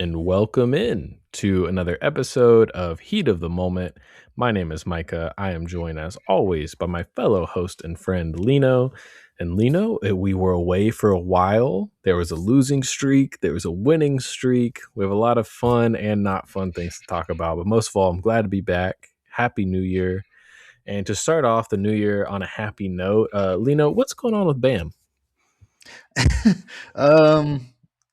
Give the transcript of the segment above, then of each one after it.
and welcome in to another episode of Heat of the Moment. My name is Micah. I am joined as always by my fellow host and friend Lino. And Lino, we were away for a while. There was a losing streak, there was a winning streak. We have a lot of fun and not fun things to talk about. But most of all, I'm glad to be back. Happy New Year. And to start off the new year on a happy note, Lino, what's going on with Bam? um,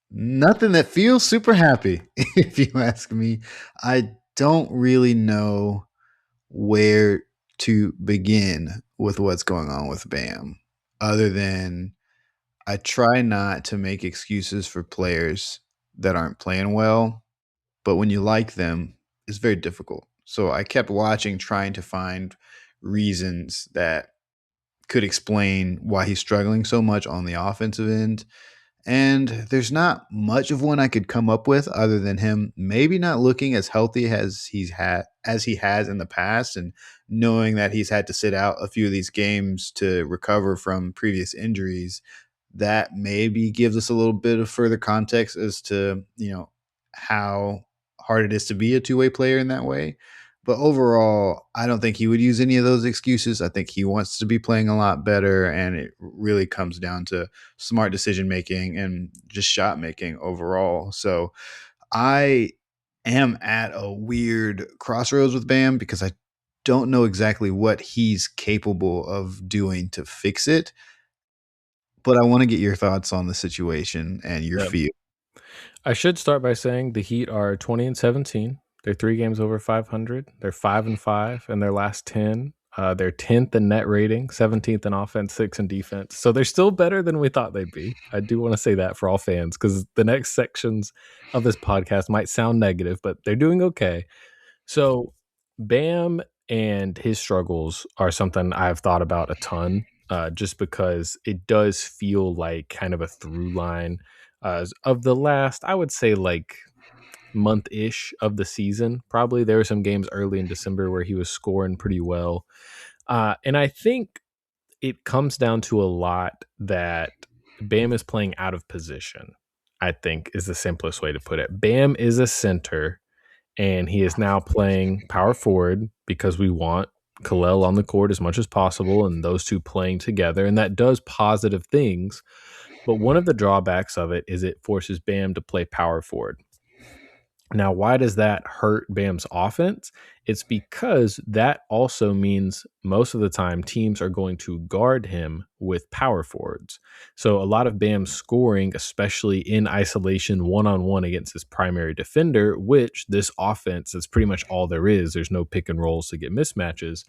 Nothing that feels super happy, if you ask me. I don't really know where to begin with what's going on with Bam, other than I try not to make excuses for players that aren't playing well, but when you like them, it's very difficult. So I kept watching, trying to find reasons that could explain why he's struggling so much on the offensive end. And there's not much of one I could come up with other than him maybe not looking as healthy as he has in the past, and knowing that he's had to sit out a few of these games to recover from previous injuries. That maybe gives us a little bit of further context as to, how hard it is to be a two-way player in that way. But overall, I don't think he would use any of those excuses. I think he wants to be playing a lot better, and it really comes down to smart decision making and just shot making overall. So I am at a weird crossroads with Bam because I don't know exactly what he's capable of doing to fix it. But I want to get your thoughts on the situation and your Yeah. feel. I should start by saying the Heat are 20 and 17. They're 3 games over 500. They're 5 and 5 in their last 10. They're 10th in net rating, 17th in offense, 6th in defense. So they're still better than we thought they'd be. I do want to say that for all fans because the next sections of this podcast might sound negative, but they're doing okay. So Bam and his struggles are something I've thought about a ton, just because it does feel like kind of a through line of the last, I would say, like month ish of the season. Probably there were some games early in December where he was scoring pretty well. And I think it comes down to a lot that Bam is playing out of position, I think is the simplest way to put it. Bam is a center and he is now playing power forward because we want Kalel on the court as much as possible and those two playing together. And that does positive things. But one of the drawbacks of it is it forces Bam to play power forward. Now, why does that hurt Bam's offense? It's because that also means most of the time teams are going to guard him with power forwards. So a lot of Bam's scoring, especially in isolation one-on-one against his primary defender, which this offense is pretty much all there is. There's no pick and rolls to get mismatches.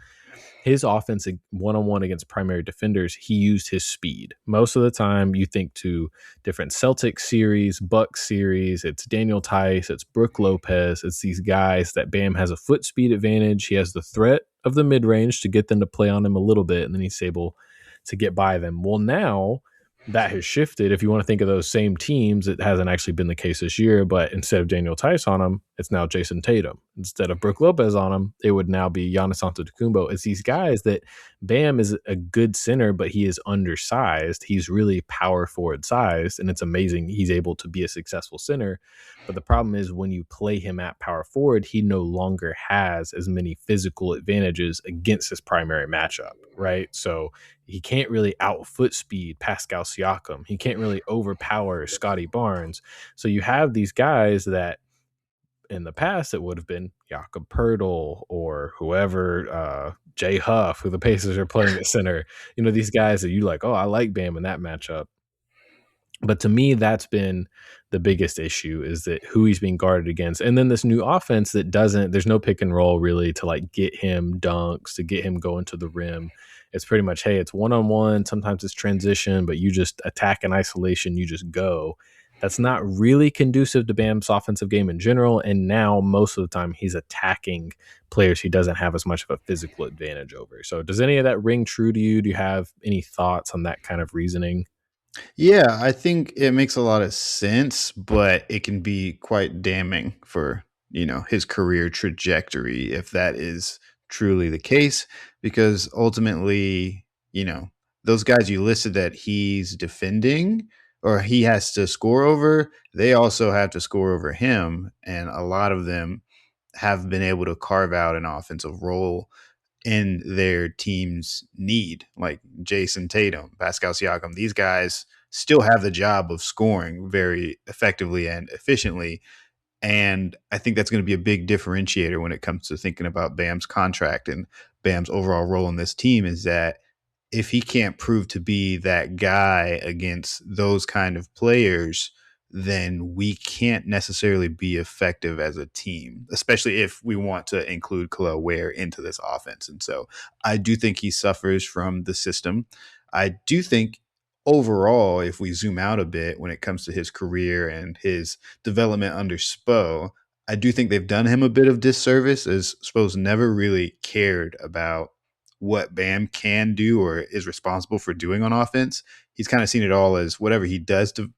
His offense one-on-one against primary defenders, he used his speed. Most of the time, you think to different Celtic series, Bucks series, it's Daniel Tice, it's Brook Lopez, it's these guys that Bam has a foot speed advantage. He has the threat of the mid-range to get them to play on him a little bit, and then he's able to get by them. Well, now that has shifted. If you want to think of those same teams, it hasn't actually been the case this year, but instead of Daniel Tice on them, it's now Jason Tatum. Instead of Brook Lopez on him, it would now be Giannis Antetokounmpo. It's these guys that Bam is a good center, but he is undersized. He's really power forward sized, and it's amazing he's able to be a successful center. But the problem is when you play him at power forward, he no longer has as many physical advantages against his primary matchup, right? So he can't really outfoot speed Pascal Siakam. He can't really overpower Scotty Barnes. So you have these guys that in the past it would have been Jakob Pertl or whoever, Jay Huff, who the Pacers are playing at center. You know, these guys that you like, oh, I like Bam in that matchup. But to me, that's been the biggest issue is that who he's being guarded against. And then this new offense that doesn't, there's no pick and roll really to like get him dunks, to get him going to the rim. It's pretty much, hey, it's one-on-one. Sometimes it's transition, but you just attack in isolation. You just go. That's not really conducive to Bam's offensive game in general. And now most of the time he's attacking players he doesn't have as much of a physical advantage over. So does any of that ring true to you? Do you have any thoughts on that kind of reasoning? Yeah, I think it makes a lot of sense, but it can be quite damning for, his career trajectory if that is truly the case, because ultimately, those guys you listed that he's defending or he has to score over, they also have to score over him. And a lot of them have been able to carve out an offensive role in their team's need, like Jason Tatum, Pascal Siakam. These guys still have the job of scoring very effectively and efficiently. And I think that's going to be a big differentiator when it comes to thinking about Bam's contract and Bam's overall role in this team, is that if he can't prove to be that guy against those kind of players, then we can't necessarily be effective as a team, especially if we want to include Khalil Ware into this offense. And so I do think he suffers from the system. I do think overall, if we zoom out a bit when it comes to his career and his development under Spo, I do think they've done him a bit of disservice, as Spo's never really cared about what Bam can do or is responsible for doing on offense. He's kind of seen it all as whatever he does to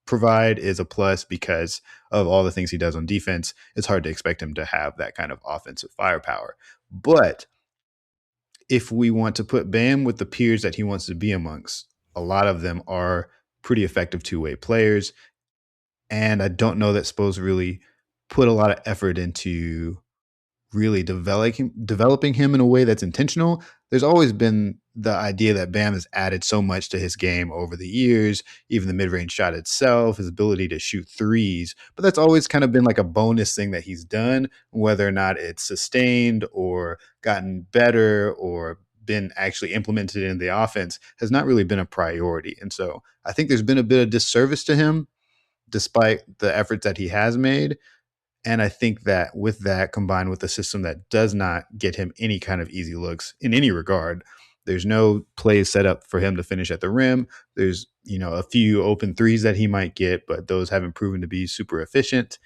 provide is a plus because of all the things he does on defense. It's hard to expect him to have that kind of offensive firepower. But if we want to put Bam with the peers that he wants to be amongst, a lot of them are pretty effective two-way players. And I don't know that Spo's really put a lot of effort into really developing him in a way that's intentional. There's always been the idea that Bam has added so much to his game over the years, even the mid-range shot itself, his ability to shoot threes. But that's always kind of been like a bonus thing that he's done, whether or not it's sustained or gotten better or been actually implemented in the offense has not really been a priority. And so I think there's been a bit of disservice to him despite the efforts that he has made. And I think that with that combined with a system that does not get him any kind of easy looks in any regard, there's no plays set up for him to finish at the rim. There's, a few open threes that he might get, but those haven't proven to be super efficient.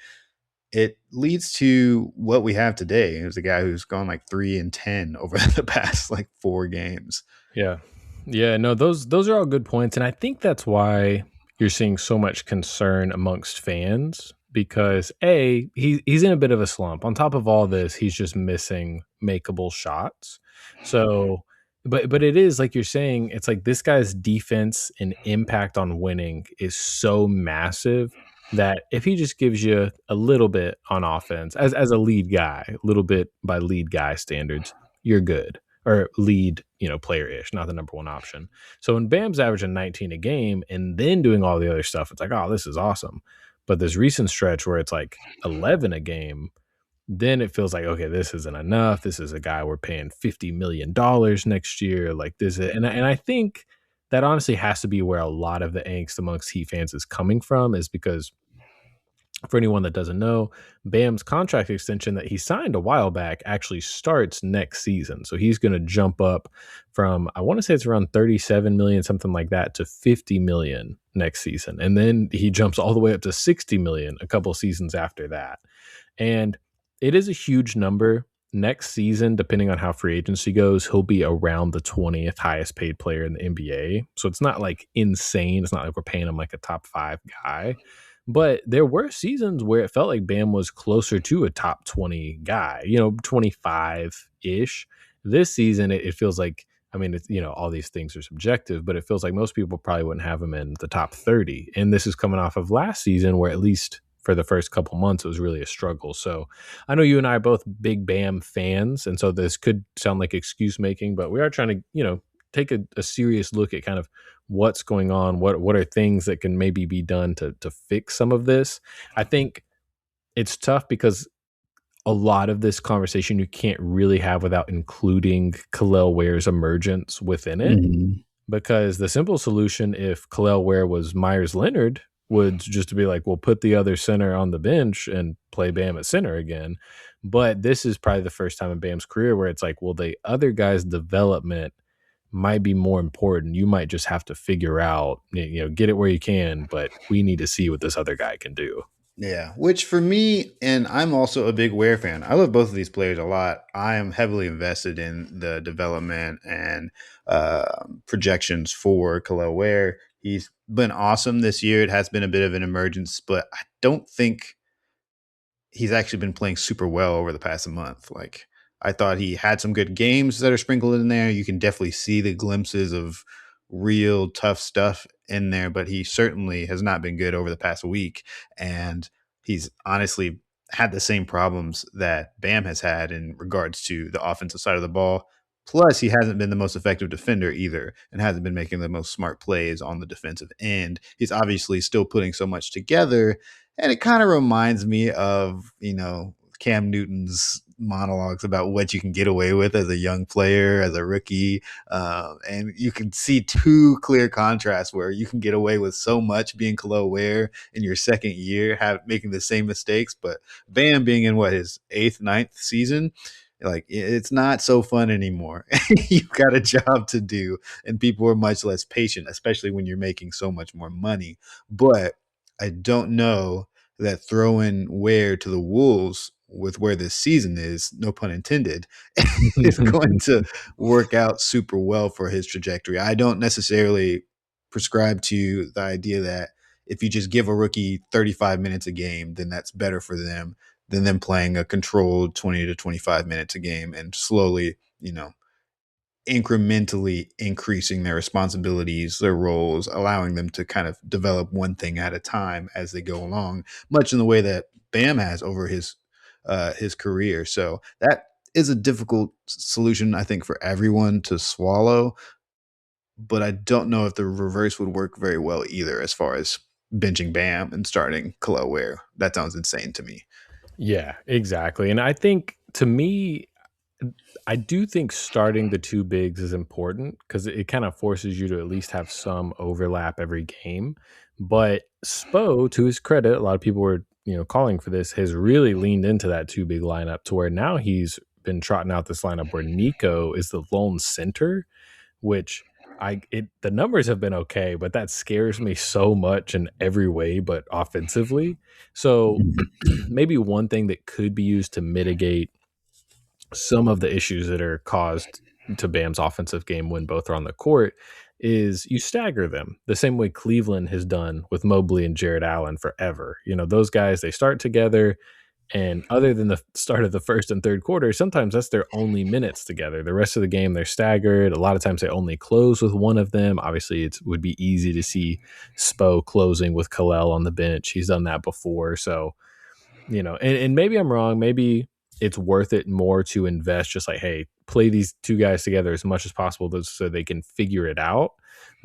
It leads to what we have today. There's a guy who's gone like 3-10 over the past like 4 games. Yeah. Yeah, no, those are all good points. And I think that's why you're seeing so much concern amongst fans because he's in a bit of a slump. On top of all this, he's just missing makeable shots. So but it is like you're saying, it's like this guy's defense and impact on winning is so massive that if he just gives you a little bit on offense as a lead guy, a little bit by lead guy standards, you're good, or lead, player-ish, not the number one option. So when Bam's averaging 19 a game and then doing all the other stuff, it's like, oh, this is awesome. But this recent stretch where it's like 11 a game, then it feels like, okay, this isn't enough. This is a guy we're paying $50 million next year. Like this is, and I think that honestly has to be where a lot of the angst amongst Heat fans is coming from, is because for anyone that doesn't know, Bam's contract extension that he signed a while back actually starts next season. So he's going to jump up from, I want to say it's around 37 million, something like that, to 50 million next season. And then he jumps all the way up to 60 million a couple seasons after that. And it is a huge number. Next season, depending on how free agency goes, he'll be around the 20th highest paid player in the NBA. So it's not like insane. It's not like we're paying him like a top 5 guy. But there were seasons where it felt like Bam was closer to a top 20 guy, 25 ish. This season, it feels like, I mean, it's, all these things are subjective, but it feels like most people probably wouldn't have him in the top 30. And this is coming off of last season where at least for the first couple months, it was really a struggle. So I know you and I are both big Bam fans. And so this could sound like excuse making, but we are trying to, take a serious look at kind of what's going on, what are things that can maybe be done to fix some of this. I think it's tough because a lot of this conversation you can't really have without including Khalil Ware's emergence within it, because the simple solution, if Khalil Ware was Myers Leonard, would just to be like, well, put the other center on the bench and play Bam at center again. But this is probably the first time in Bam's career where it's like, well, the other guy's development might be more important. You might just have to figure out, get it where you can, but we need to see what this other guy can do. Yeah, which for me, and I'm also a big Ware fan. I love both of these players a lot. I am heavily invested in the development and projections for Khalil Ware. He's been awesome this year. It has been a bit of an emergence, but I don't think he's actually been playing super well over the past month. Like, I thought he had some good games that are sprinkled in there. You can definitely see the glimpses of real tough stuff in there, but he certainly has not been good over the past week. And he's honestly had the same problems that Bam has had in regards to the offensive side of the ball. Plus, he hasn't been the most effective defender either and hasn't been making the most smart plays on the defensive end. He's obviously still putting so much together. And it kind of reminds me of, Cam Newton's monologues about what you can get away with as a young player, as a rookie. And you can see two clear contrasts where you can get away with so much being Khalil Ware in your second year, making the same mistakes. But Bam being in his eighth, ninth season, like it's not so fun anymore. You've got a job to do, and people are much less patient, especially when you're making so much more money. But I don't know that throwing Ware to the Wolves with where this season is, no pun intended, is going to work out super well for his trajectory. I don't necessarily prescribe to the idea that if you just give a rookie 35 minutes a game, then that's better for them than them playing a controlled 20 to 25 minutes a game and slowly, incrementally increasing their responsibilities, their roles, allowing them to kind of develop one thing at a time as they go along, much in the way that Bam has over his career. So that is a difficult solution, I think, for everyone to swallow. But I don't know if the reverse would work very well either, as far as benching Bam and starting Khalil Ware. That sounds insane to me. Yeah, exactly. And I think, to me, I do think starting the two bigs is important because it kind of forces you to at least have some overlap every game. But Spo, to his credit, a lot of people were calling for this, has really leaned into that two big lineup to where now he's been trotting out this lineup where Nico is the lone center, which the numbers have been okay, but that scares me so much in every way but offensively. So maybe one thing that could be used to mitigate some of the issues that are caused to Bam's offensive game when both are on the court is you stagger them the same way Cleveland has done with Mobley and Jared Allen forever. Those guys, they start together, and other than the start of the first and third quarter, sometimes that's their only minutes together. The rest of the game, they're staggered. A lot of times they only close with one of them. Obviously, it would be easy to see Spo closing with Khalil on the bench. He's done that before. So, and maybe I'm wrong. Maybe it's worth it more to invest just like, hey, play these two guys together as much as possible so they can figure it out.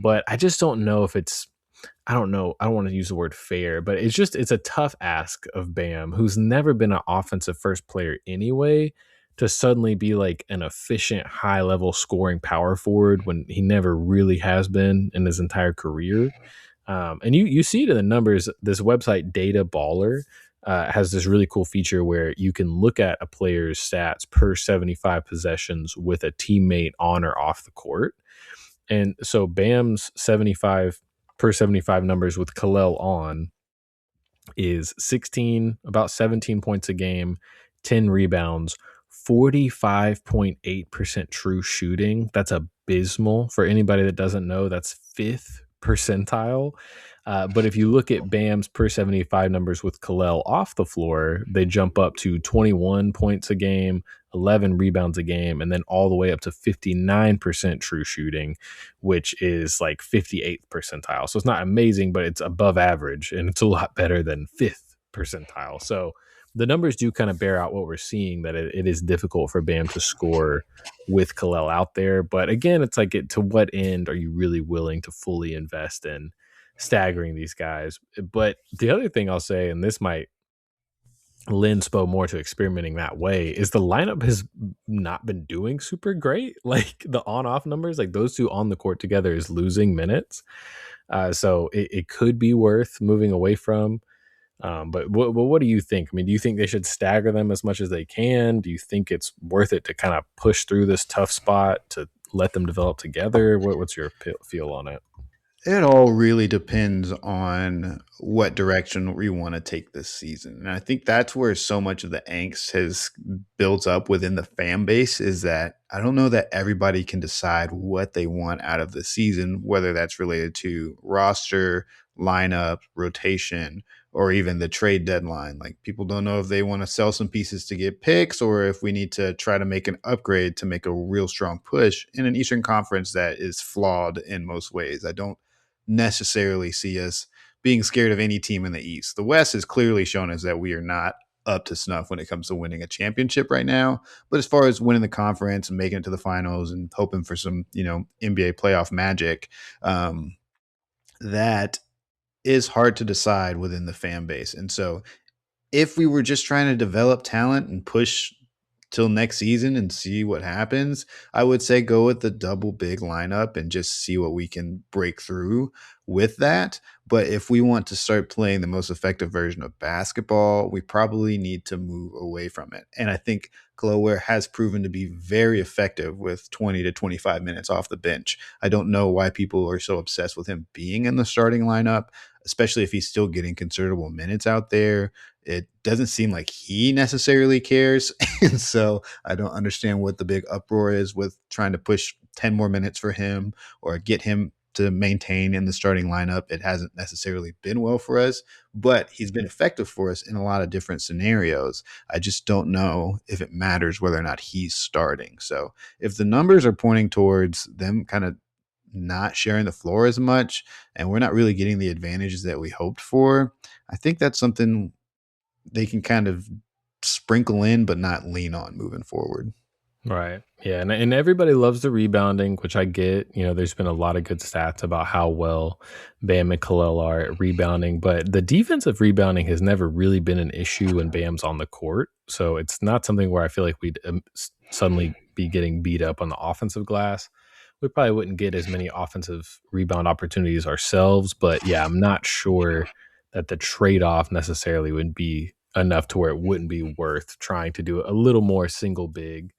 But I just don't know if I don't know. I don't want to use the word fair, but it's a tough ask of Bam, who's never been an offensive first player anyway, to suddenly be like an efficient, high level scoring power forward when he never really has been in his entire career. And you see it in the numbers. This website Data Baller has this really cool feature where you can look at a player's stats per 75 possessions with a teammate on or off the court. And so Bam's 75 per 75 numbers with Khalil on is about 17 points a game, 10 rebounds, 45.8% true shooting. That's abysmal. For anybody that doesn't know, that's fifth percentile. But if you look at Bam's per 75 numbers with Khalil off the floor, they jump up to 21 points a game, 11 rebounds a game, and then all the way up to 59% true shooting, which is like 58th percentile. So it's not amazing, but it's above average, and it's a lot better than fifth percentile. So the numbers do kind of bear out what we're seeing, that it is difficult for Bam to score with Khalil out there. But again, it's like, to what end are you really willing to fully invest in staggering these guys? But the other thing I'll say, and this might lend Spo more to experimenting that way, is the lineup has not been doing super great. Like the on-off numbers, like those two on the court together is losing minutes. So it could be worth moving away from. But what do you think? I mean, do you think they should stagger them as much as they can? Do you think it's worth it to kind of push through this tough spot to let them develop together? What's your feel on it? It all really depends on what direction we want to take this season. And I think that's where so much of the angst has built up within the fan base, is that I don't know that everybody can decide what they want out of the season, whether that's related to roster, lineup, rotation, or even the trade deadline. Like, people don't know if they want to sell some pieces to get picks or if we need to try to make an upgrade to make a real strong push in an Eastern Conference that is flawed in most ways. I don't necessarily see us being scared of any team in the East. The West has clearly shown us that we are not up to snuff when it comes to winning a championship right now. But as far as winning the conference and making it to the finals and hoping for some, NBA playoff magic, that is hard to decide within the fan base. And so if we were just trying to develop talent and push till next season and see what happens, I would say go with the double big lineup and just see what we can break through with that. But if we want to start playing the most effective version of basketball, we probably need to move away from it. And I think Gloware has proven to be very effective with 20 to 25 minutes off the bench. I don't know why people are so obsessed with him being in the starting lineup, especially if he's still getting considerable minutes out there. It doesn't seem like he necessarily cares. And so I don't understand what the big uproar is with trying to push 10 more minutes for him or get him to maintain in the starting lineup. It hasn't necessarily been well for us, but he's been effective for us in a lot of different scenarios. I just don't know if it matters whether or not he's starting. So if the numbers are pointing towards them kind of not sharing the floor as much and we're not really getting the advantages that we hoped for, I think that's something they can kind of sprinkle in but not lean on moving forward. Right. Yeah. And everybody loves the rebounding, which I get. There's been a lot of good stats about how well Bam and Khalil are at rebounding, but the defensive rebounding has never really been an issue when Bam's on the court. So it's not something where I feel like we'd suddenly be getting beat up on the offensive glass. We probably wouldn't get as many offensive rebound opportunities ourselves, but yeah, I'm not sure that the trade-off necessarily would be enough to where it wouldn't be worth trying to do a little more single big.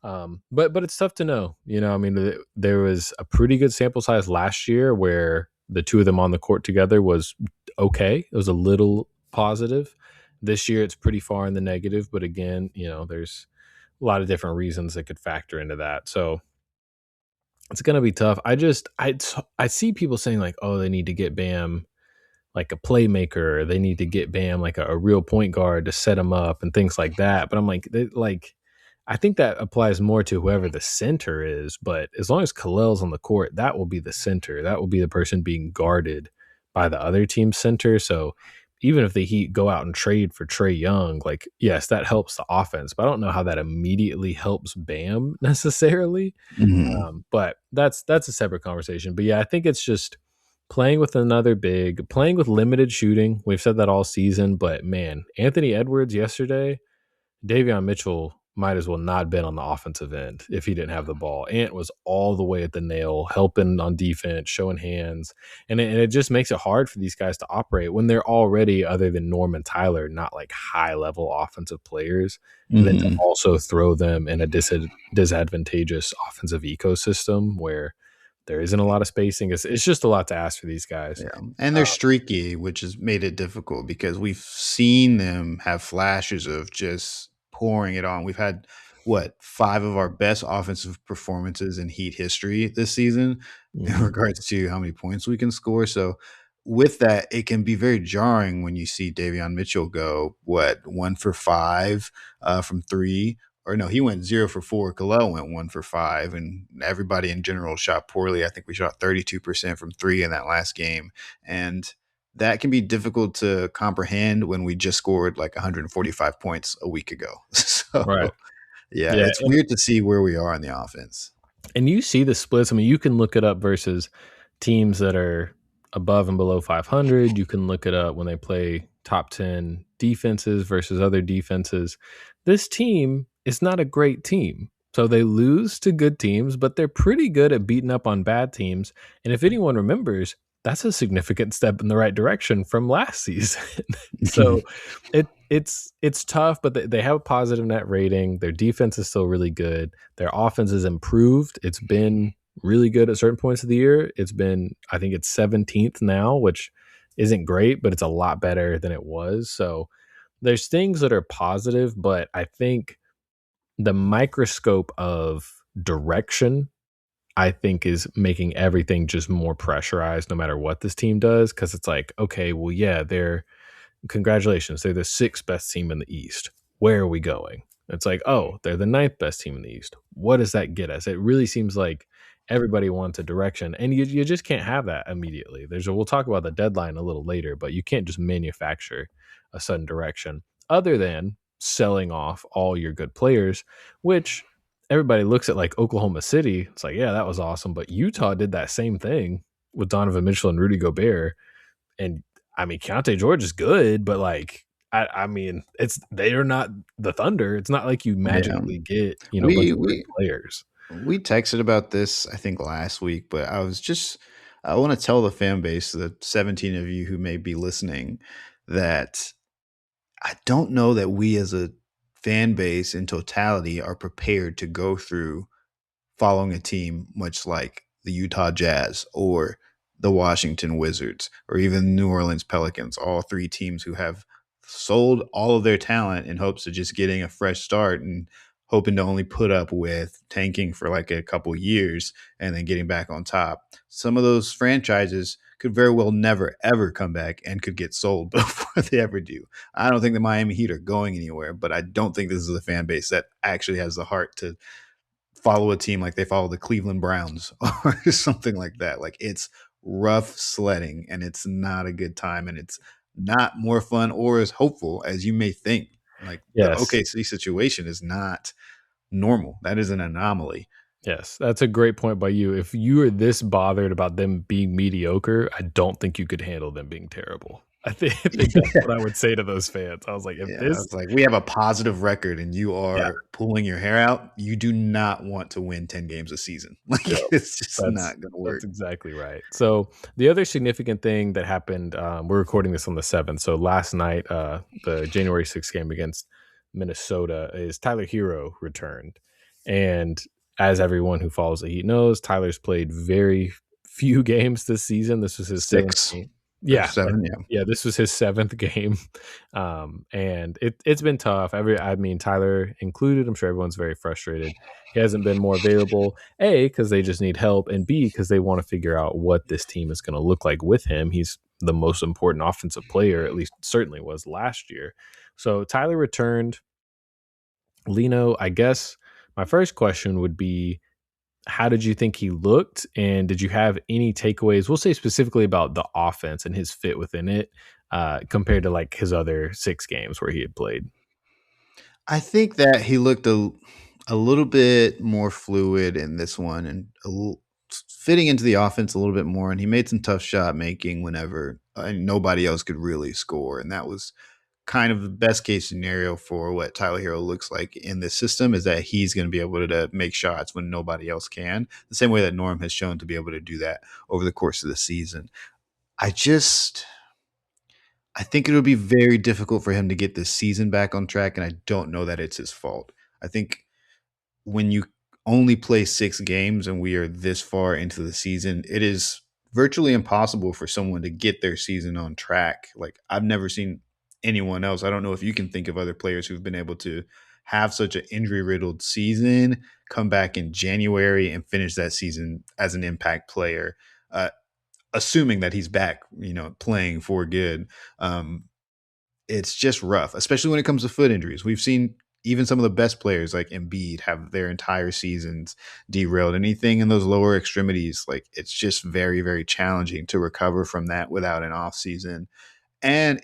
But it's tough to know. I mean, there was a pretty good sample size last year where the two of them on the court together was okay. It was a little positive. This year, it's pretty far in the negative. But again, there's a lot of different reasons that could factor into that. So it's gonna be tough. I see people saying like, oh, they need to get Bam like a playmaker. They need to get Bam like a real point guard to set him up and things like that. But I'm like, I think that applies more to whoever the center is. But as long as Khalil's on the court, that will be the center. That will be the person being guarded by the other team's center. So even if the Heat go out and trade for Trae Young, like, yes, that helps the offense. But I don't know how that immediately helps Bam necessarily. Mm-hmm. But that's a separate conversation. But yeah, I think it's just playing with another big, playing with limited shooting. We've said that all season, but man, Anthony Edwards yesterday, Davion Mitchell might as well not been on the offensive end if he didn't have the ball. Ant was all the way at the nail, helping on defense, showing hands. And it just makes it hard for these guys to operate when they're already, other than Norm and Tyler, not like high level offensive players. And then to Mm-hmm. also throw them in a disadvantageous offensive ecosystem where there isn't a lot of spacing. It's just a lot to ask for these guys. Yeah. And they're streaky, which has made it difficult because we've seen them have flashes of just pouring it on. We've had what, five of our best offensive performances in Heat history this season in Mhm. regards to how many points we can score. So with that, it can be very jarring when you see Davion Mitchell go, what, 1 for 5 from three. Or no, he went 0 for 4. Khalil went 1 for 5, and everybody in general shot poorly. I think we shot 32% from three in that last game, and that can be difficult to comprehend when we just scored like 145 points a week ago. Right. So yeah, Yeah. it's weird to see where we are in the offense. And you see the splits. I mean, you can look it up versus teams that are above and below 500. You can look it up when they play top 10 defenses versus other defenses. This team is not a great team. So they lose to good teams, but they're pretty good at beating up on bad teams. And if anyone remembers, that's a significant step in the right direction from last season. So it's tough, but they have a positive net rating. Their defense is still really good. Their offense is improved. It's been really good at certain points of the year. I think it's 17th now, which isn't great, but it's a lot better than it was. So there's things that are positive, but I think the microscope of direction, I think, is making everything just more pressurized no matter what this team does. Cause it's like, okay, well, yeah, congratulations, they're the sixth best team in the East. Where are we going? It's like, oh, they're the ninth best team in the East. What does that get us? It really seems like everybody wants a direction, and you just can't have that immediately. We'll talk about the deadline a little later, but you can't just manufacture a sudden direction other than selling off all your good players, which everybody looks at like Oklahoma City. It's like, yeah, that was awesome, but Utah did that same thing with Donovan Mitchell and Rudy Gobert, and I mean, Keontae George is good, but like, I mean, they are not the Thunder. It's not like you Yeah. magically get a bunch We of good we players. we texted about this, I think, last week, but I want to tell the fan base, the 17 of you who may be listening, that I don't know that we as a fan base in totality are prepared to go through following a team much like the Utah Jazz or the Washington Wizards or even New Orleans Pelicans, all three teams who have sold all of their talent in hopes of just getting a fresh start and hoping to only put up with tanking for like a couple years and then getting back on top. Some of those franchises could very well never ever come back and could get sold before they ever do. I don't think the Miami Heat are going anywhere, but I don't think this is a fan base that actually has the heart to follow a team like they follow the Cleveland Browns or something like that. Like, it's rough sledding and it's not a good time and it's not more fun or as hopeful as you may think. Like, the Yes, OKC situation is not normal. That is an anomaly. yes, that's a great point by you. If you are this bothered about them being mediocre, I don't think you could handle them being terrible. I think that's what I would say to those fans. I was like, if Yeah, this, it's like we have a positive record and you yeah, are pulling your hair out. You do not want to win 10 games a season. Like, no, it's just that's not going to that's work. exactly right. So the other significant thing that happened, we're recording this on the 7th. So last night, the January 6th game against Minnesota, is Tyler Hero returned. And as everyone who follows the Heat knows, Tyler's played very few games this season. This was his seventh Six game. or Yeah, seven. Yeah. yeah, this was his seventh game, and it's been tough. I mean, Tyler included. I'm sure everyone's very frustrated. He hasn't been more available. A, because they just need help, and B, because they want to figure out what this team is going to look like with him. He's the most important offensive player, at least certainly was last year. So Tyler returned. Lino, I guess my first question would be, how did you think he looked? And did you have any takeaways? We'll say specifically about the offense and his fit within it, compared to like his other 6 games where he had played. I think that he looked a little bit more fluid in this one and fitting into the offense a little bit more. And he made some tough shot making whenever nobody else could really score. And that was kind of the best case scenario for what Tyler Hero looks like in this system, is that he's going to be able to make shots when nobody else can, the same way that Norm has shown to be able to do that over the course of the season. I just I think it'll be very difficult for him to get this season back on track, and I don't know that it's his fault. I think when you only play 6 games and we are this far into the season, it is virtually impossible for someone to get their season on track. Like, I've never seen anyone else. I don't know if you can think of other players who've been able to have such an injury riddled season, come back in January and finish that season as an impact player. Assuming that he's back, playing for good. Um, it's just rough, especially when it comes to foot injuries. We've seen even some of the best players like Embiid have their entire seasons derailed. Anything in those lower extremities, like, it's just very, very challenging to recover from that without an off season. And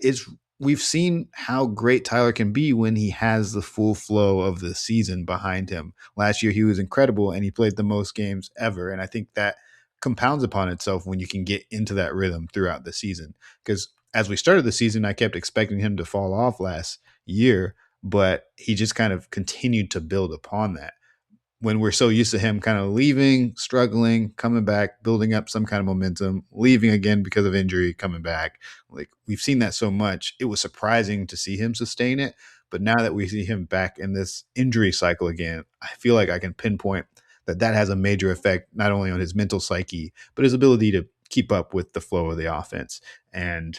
we've seen how great Tyler can be when he has the full flow of the season behind him. Last year he was incredible and he played the most games ever. And I think that compounds upon itself when you can get into that rhythm throughout the season. Because as we started the season, I kept expecting him to fall off last year, but he just kind of continued to build upon that. When we're so used to him kind of leaving, struggling, coming back, building up some kind of momentum, leaving again because of injury, coming back. Like, we've seen that so much. It was surprising to see him sustain it. But now that we see him back in this injury cycle again, I feel like I can pinpoint that has a major effect, not only on his mental psyche, but his ability to keep up with the flow of the offense. And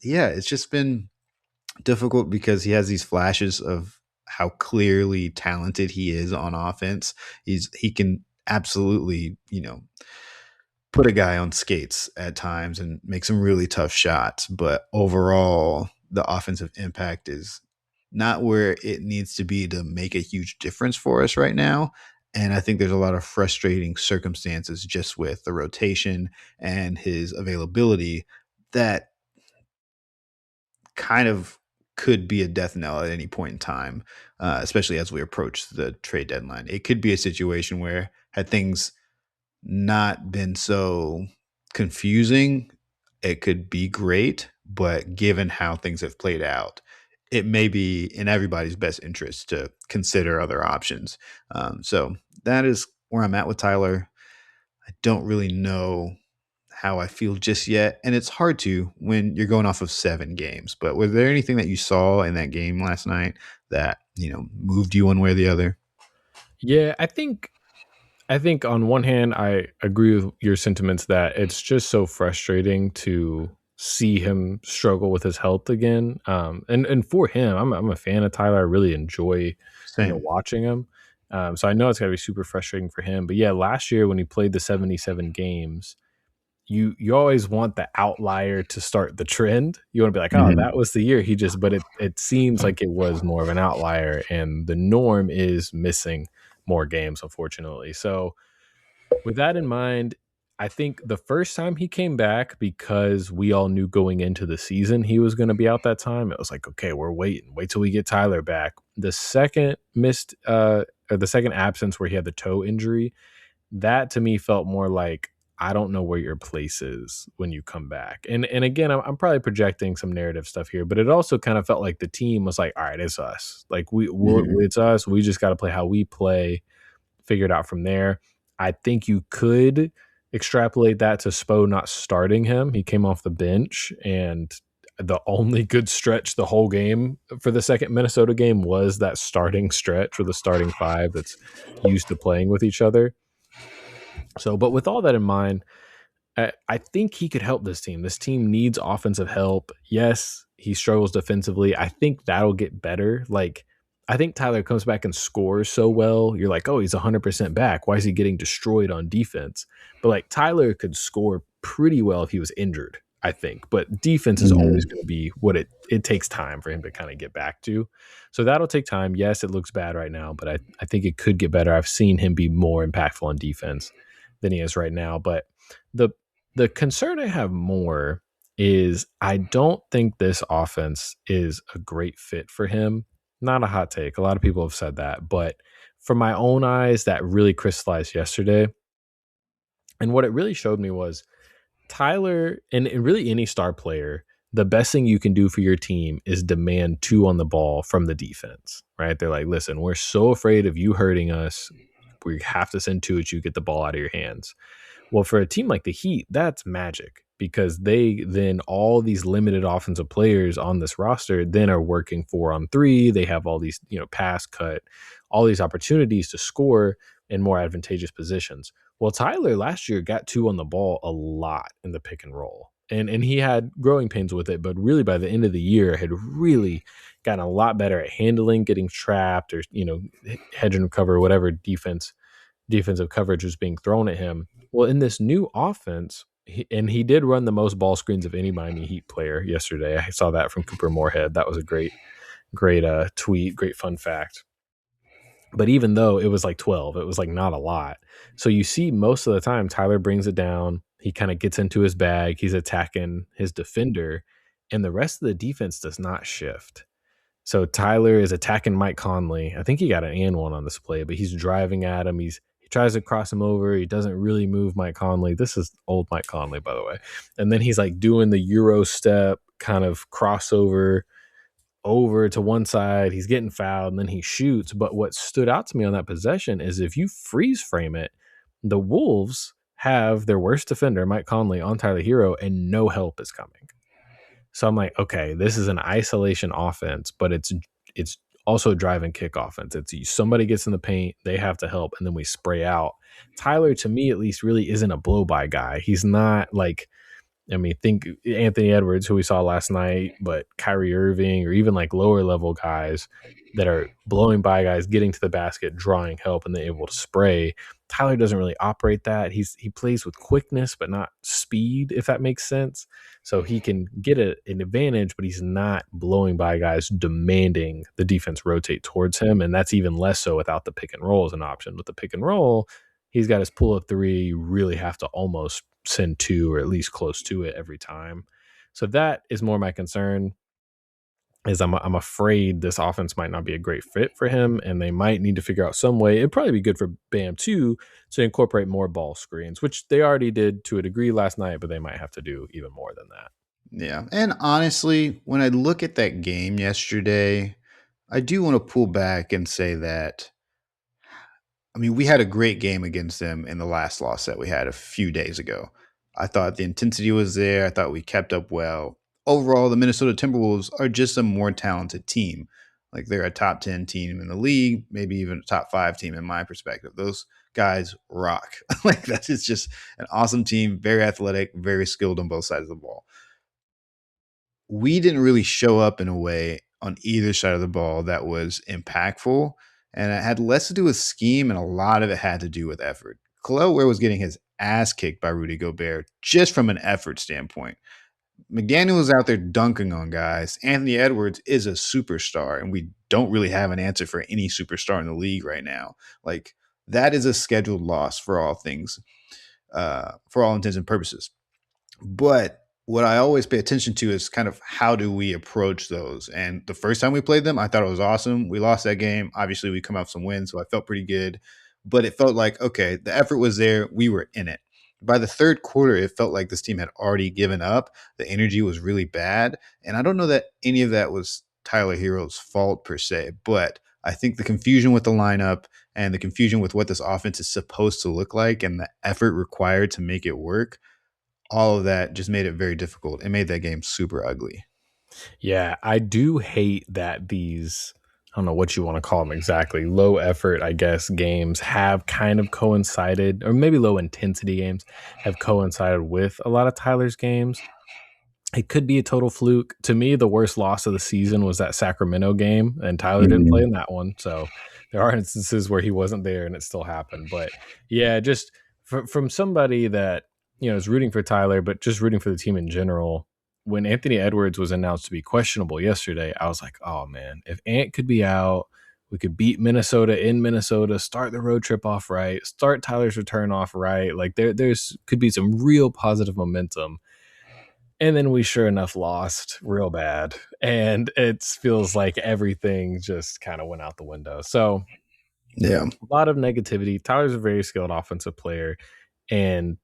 yeah, it's just been difficult because he has these flashes of how clearly talented he is on offense. He can absolutely, put a guy on skates at times and make some really tough shots. But overall, the offensive impact is not where it needs to be to make a huge difference for us right now. And I think there's a lot of frustrating circumstances just with the rotation and his availability that kind of could be a death knell at any point in time, especially as we approach the trade deadline. It could be a situation where, had things not been so confusing, it could be great. But given how things have played out, it may be in everybody's best interest to consider other options. So that is where I'm at with Tyler. I don't really know how I feel just yet. And it's hard to when you're going off of 7 games. But was there anything that you saw in that game last night that, moved you one way or the other? Yeah, I think on one hand, I agree with your sentiments that it's just so frustrating to see him struggle with his health again. And for him, I'm a fan of Tyler. I really enjoy, Same. watching him. So I know it's got to be super frustrating for him. But yeah, last year when he played the 77 games, you always want the outlier to start the trend. You want to be like, oh, that Mhm. was the year he just. But it seems like it was more of an outlier, and the norm is missing more games, unfortunately. So with that in mind, I think the first time he came back, because we all knew going into the season he was going to be out that time, it was like, okay, we're waiting. Wait till we get Tyler back. The second missed or the second absence where he had the toe injury, that to me felt more like, I don't know where your place is when you come back. And again, I'm probably projecting some narrative stuff here, but it also kind of felt like the team was like, all right, it's us. Like Mhm. it's us. We just got to play how we play, figure it out from there. I think you could extrapolate that to Spo not starting him. He came off the bench, and the only good stretch the whole game for the second Minnesota game was that starting stretch, or the starting five that's used to playing with each other. So, but with all that in mind, I think he could help this team. This team needs offensive help. Yes, he struggles defensively. I think that'll get better. Like, I think Tyler comes back and scores so well. You're like, oh, he's 100% back. Why is he getting destroyed on defense? But like, Tyler could score pretty well if he was injured, I think. But defense is always Mhm. going to be what it takes time for him to kind of get back to. So that'll take time. Yes, it looks bad right now, but I think it could get better. I've seen him be more impactful on defense than he is right now. But the the concern I have more is I don't think this offense is a great fit for him. Not a hot take. A lot of people have said that, but from my own eyes, that really crystallized yesterday. And what it really showed me was Tyler, and really any star player, the best thing you can do for your team is demand two on the ball from the defense, right? They're like, listen, we're so afraid of you hurting us. We have to send two at you, get the ball out of your hands. Well, for a team like the Heat, that's magic, because they then, all these limited offensive players on this roster then are working 4-on-3. They have all these, pass cut, all these opportunities to score in more advantageous positions. Well, Tyler last year got two on the ball a lot in the pick and roll. And he had growing pains with it, but really by the end of the year had really gotten a lot better at handling, getting trapped, or hedge and recover, whatever defensive coverage was being thrown at him. Well, in this new offense, and he did run the most ball screens of any Miami Heat player yesterday. I saw that from Cooper Moorhead. That was a great tweet, great fun fact. But even though it was like 12, it was like not a lot. So you see most of the time Tyler brings it down. He kind of gets into his bag. He's attacking his defender, and the rest of the defense does not shift. So Tyler is attacking Mike Conley. I think he got an and one on this play, but he's driving at him. He tries to cross him over. He doesn't really move Mike Conley. This is old Mike Conley, by the way. And then he's like doing the Euro step kind of crossover over to one side. He's getting fouled, and then he shoots. But what stood out to me on that possession is, if you freeze frame it, the Wolves have their worst defender, Mike Conley, on Tyler Herro, and no help is coming. So I'm like, okay, this is an isolation offense, but it's also drive and kick offense. It's somebody gets in the paint, they have to help, and then we spray out. Tyler, to me at least, really isn't a blow by guy. He's not like I mean, think Anthony Edwards, who we saw last night, but Kyrie Irving, or even like lower level guys that are blowing by guys, getting to the basket, drawing help, and then able to spray. Tyler doesn't really operate that. He plays with quickness, but not speed, if that makes sense. So he can get an advantage, but he's not blowing by guys, demanding the defense rotate towards him. And that's even less so without the pick and roll as an option. With the pick and roll, he's got his pull up three. You really have to almost send two or at least close to it every time. So that is more my concern. Is I'm afraid this offense might not be a great fit for him, and they might need to figure out some way. It'd probably be good for Bam too to incorporate more ball screens, which they already did to a degree last night, but they might have to do even more than that. Yeah. And honestly, when I look at that game yesterday, I do want to pull back and say that, I mean, we had a great game against them in the last loss that we had a few days ago. I thought the intensity was there. I thought we kept up well. Overall, the Minnesota Timberwolves are just a more talented team. Like they're a top 10 team in the league, maybe even a top 5 team in my perspective. Those guys rock. Like that is just an awesome team, very athletic, very skilled on both sides of the ball. We didn't really show up in a way on either side of the ball that was impactful. And it had less to do with scheme, and a lot of it had to do with effort. Khalil Ware was getting his ass kicked by Rudy Gobert just from an effort standpoint. McDaniel was out there dunking on guys. Anthony Edwards is a superstar, and we don't really have an answer for any superstar in the league right now. Like, that is a scheduled loss for all things, for all intents and purposes. But what I always pay attention to is kind of how do we approach those. And the first time we played them, I thought it was awesome. We lost that game. Obviously, we come off some wins, so I felt pretty good. But it felt like, okay, the effort was there. We were in it. By the third quarter, it felt like this team had already given up. The energy was really bad. And I don't know that any of that was Tyler Herro's fault per se, but I think the confusion with the lineup and the confusion with what this offense is supposed to look like and the effort required to make it work, all of that just made it very difficult. It made that game super ugly. Yeah, I do hate that these, I don't know what you want to call them exactly, low effort, I guess, games have kind of coincided, or maybe low intensity games have coincided with a lot of Tyler's games. It could be a total fluke. To me, the worst loss of the season was that Sacramento game, and Tyler didn't play in that one. So there are instances where he wasn't there and it still happened. But yeah, just from somebody that, is rooting for Tyler, but just rooting for the team in general. When Anthony Edwards was announced to be questionable yesterday, I was like, oh man, if Ant could be out, we could beat Minnesota in Minnesota, start the road trip off right, start Tyler's return off right. Like there's could be some real positive momentum. And then we sure enough lost real bad. And it feels like everything just kind of went out the window. So Yeah. a lot of negativity. Tyler's a very skilled offensive player, and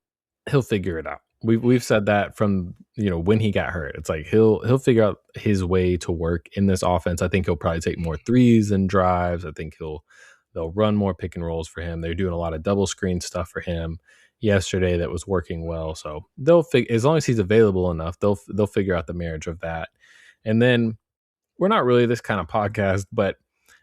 he'll figure it out. We've said that from when he got hurt. It's like he'll figure out his way to work in this offense. I think he'll probably take more threes and drives. I think they'll run more pick and rolls for him. They're doing a lot of double screen stuff for him yesterday that was working well. So they'll as long as he's available enough, they'll figure out the marriage of that. And then we're not really this kind of podcast, but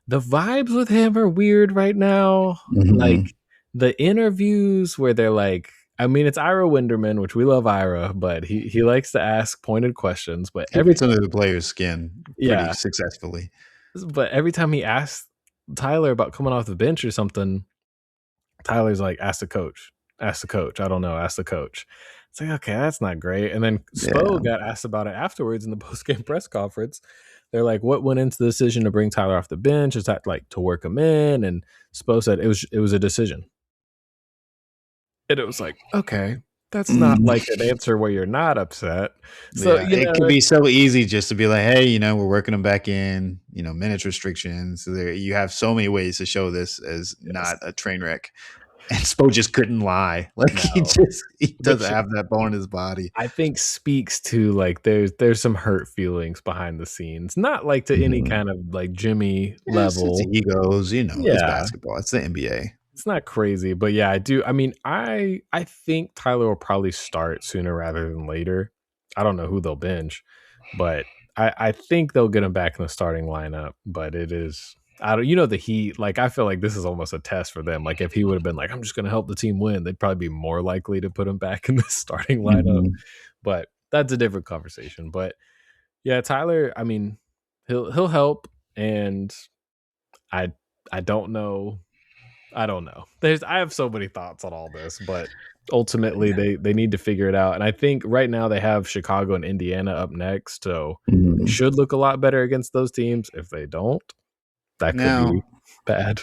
the vibes with him are weird right now. Like the interviews where they're like, I mean, it's Ira Winderman, which we love Ira, but he likes to ask pointed questions. But He gets under the player's skin pretty yeah, successfully. but every time he asks Tyler about coming off the bench or something, Tyler's like, ask the coach. Ask the coach. I don't know. Ask the coach. It's like, okay, that's not great. And then Spo got asked about it afterwards in the post-game press conference. They're like, what went into the decision to bring Tyler off the bench? Is that like to work him in? And Spo said it was a decision. And it was like, okay, that's not like an answer where you're not upset. So it could be so easy just to be like, hey, we're working them back in, minutes restrictions. So you have so many ways to show this as not a train wreck. And Spo just couldn't lie. Like he doesn't have that bone in his body. I think speaks to like there's some hurt feelings behind the scenes, not like to any kind of like Jimmy level. It's egos, it's basketball. It's the NBA. It's not crazy, but yeah, I do. I mean, I think Tyler will probably start sooner rather than later. I don't know who they'll bench, but I think they'll get him back in the starting lineup. But it is, the Heat. Like I feel like this is almost a test for them. Like if he would have been like, I'm just going to help the team win, they'd probably be more likely to put him back in the starting lineup. but that's a different conversation. But yeah, Tyler, I mean, he'll help, and I I don't know. I don't know. I have so many thoughts on all this, but ultimately Yeah. they need to figure it out. And I think right now they have Chicago and Indiana up next, so they Mhm. should look a lot better against those teams. If they don't, that could be Now, bad.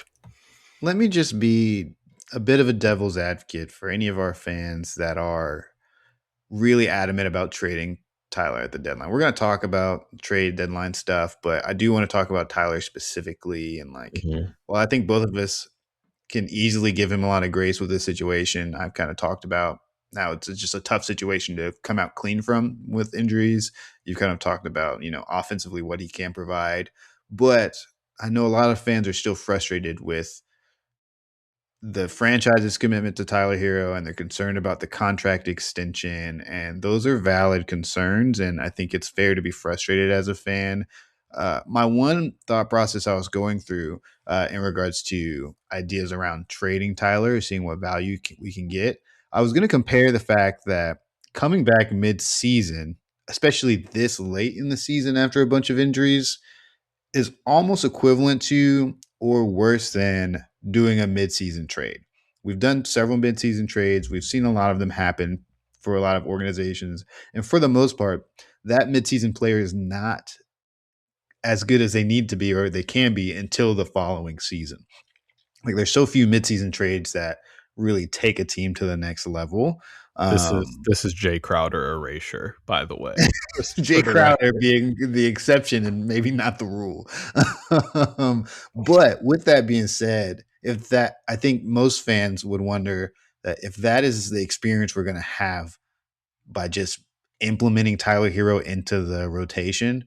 let me just be a bit of a devil's advocate for any of our fans that are really adamant about trading Tyler at the deadline. We're going to talk about trade deadline stuff, but I do want to talk about Tyler specifically. And Mhm. well, I think both of us can easily give him a lot of grace with this situation. I've kind of talked about now it's just a tough situation to come out clean from with injuries. You've kind of talked about, offensively what he can provide, but I know a lot of fans are still frustrated with the franchise's commitment to Tyler Herro, and they're concerned about the contract extension. And those are valid concerns. And I think it's fair to be frustrated as a fan. My one thought process I was going through in regards to ideas around trading Tyler, seeing what value we can get, I was going to compare the fact that coming back mid season, especially this late in the season after a bunch of injuries, is almost equivalent to or worse than doing a midseason trade. We've done several midseason trades. We've seen a lot of them happen for a lot of organizations. And for the most part, that midseason player is not as good as they need to be or they can be until the following season. Like there's so few midseason trades that really take a team to the next level. This is Um, this is Jay Crowder erasure, by the way, just Jay for the Crowder record. being the exception and maybe not the rule. But with that being said, if that, I think most fans would wonder that if that is the experience we're going to have by just implementing Tyler Hero into the rotation,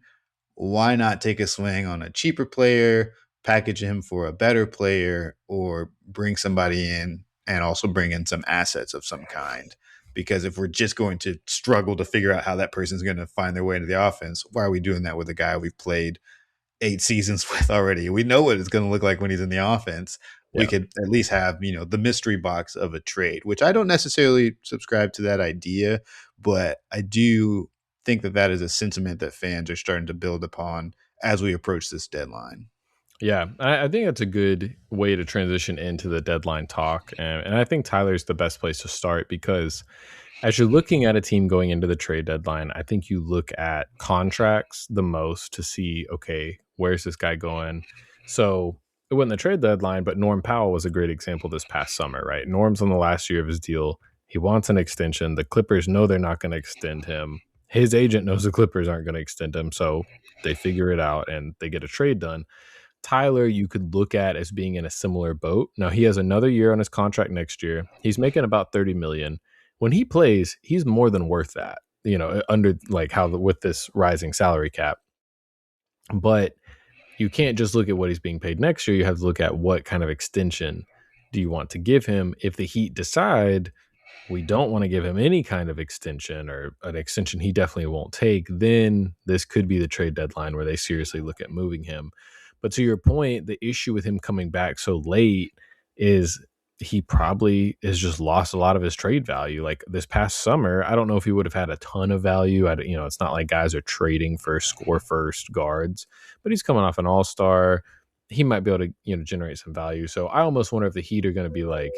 why not take a swing on a cheaper player, package him for a better player, or bring somebody in and also bring in some assets of some kind? Because if we're just going to struggle to figure out how that person's going to find their way into the offense, why are we doing that with a guy we've played 8 seasons with already? We know what it's going to look like when he's in the offense. We Yeah. could at least have, the mystery box of a trade, which I don't necessarily subscribe to that idea, but I do think that that is a sentiment that fans are starting to build upon as we approach this deadline. Yeah, I think that's a good way to transition into the deadline talk, and I think Tyler's the best place to start because as you're looking at a team going into the trade deadline, I think you look at contracts the most to see, okay, where's this guy going? So it wasn't the trade deadline, but Norm Powell was a great example this past summer, right? Norm's on the last year of his deal. He wants an extension. The Clippers know they're not going to extend him. His agent knows the Clippers aren't going to extend him. So they figure it out and they get a trade done. Tyler, you could look at as being in a similar boat. Now he has another year on his contract next year. He's making about 30 million. When he plays, he's more than worth that. Under like with this rising salary cap. But you can't just look at what he's being paid next year. You have to look at what kind of extension do you want to give him. If the Heat decide we don't want to give him any kind of extension or an extension he definitely won't take, then this could be the trade deadline where they seriously look at moving him. But to your point, the issue with him coming back so late is he probably has just lost a lot of his trade value. Like this past summer, I don't know if he would have had a ton of value. It's not like guys are trading for score first guards, but he's coming off an all-star. He might be able to, generate some value. So I almost wonder if the Heat are going to be like,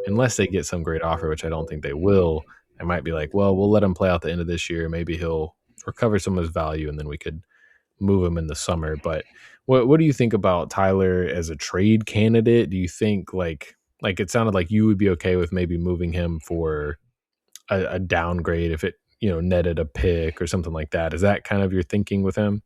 unless they get some great offer, which I don't think they will, I might be like, well, we'll let him play out the end of this year. Maybe he'll recover some of his value and then we could move him in the summer. But what do you think about Tyler as a trade candidate? Do you think like it sounded like you would be okay with maybe moving him for a downgrade if it, netted a pick or something like that? Is that kind of your thinking with him?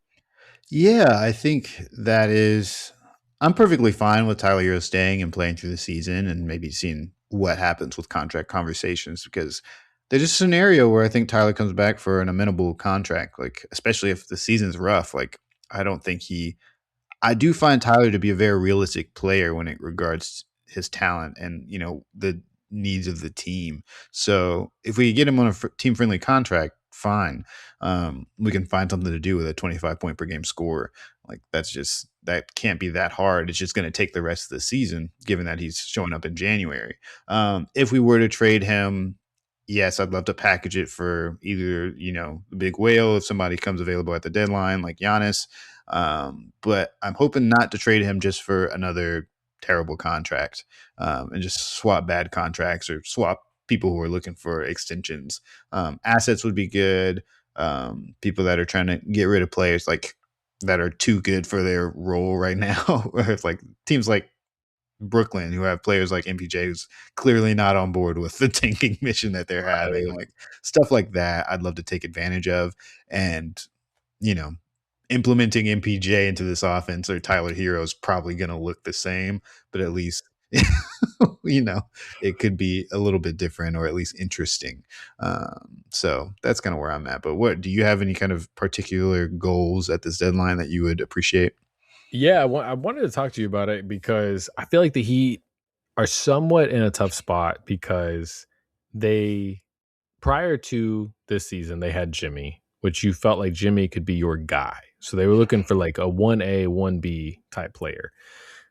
Yeah, I think that is. I'm perfectly fine with Tyler Hero staying and playing through the season and maybe seeing what happens with contract conversations because there's a scenario where I think Tyler comes back for an amenable contract, like especially if the season's rough. Like I don't think he I do find Tyler to be a very realistic player when it regards his talent and the needs of the team. So if we get him on a team friendly contract, fine. We can find something to do with a 25 point per game score. Like that can't be that hard. It's just going to take the rest of the season, given that he's showing up in January. If we were to trade him yes, I'd love to package it for either, the big whale if somebody comes available at the deadline like Giannis. But I'm hoping not to trade him just for another terrible contract, and just swap bad contracts or swap people who are looking for extensions. Assets would be good. People that are trying to get rid of players like that are too good for their role right now. Or if like teams like Brooklyn, who have players like MPJ, who's clearly not on board with the tanking mission that they're having, like stuff like that. I'd love to take advantage of, and you know, implementing MPJ into this offense or Tyler Hero is probably going to look the same, but at least you know it could be a little bit different or at least interesting. So that's kind of where I'm at. But what do you have any kind of particular goals at this deadline that you would appreciate? Yeah, I wanted to talk to you about it because I feel like the Heat are somewhat in a tough spot because they prior to this season they had Jimmy, which you felt like Jimmy could be your guy. So they were looking for like a 1A, 1B type player.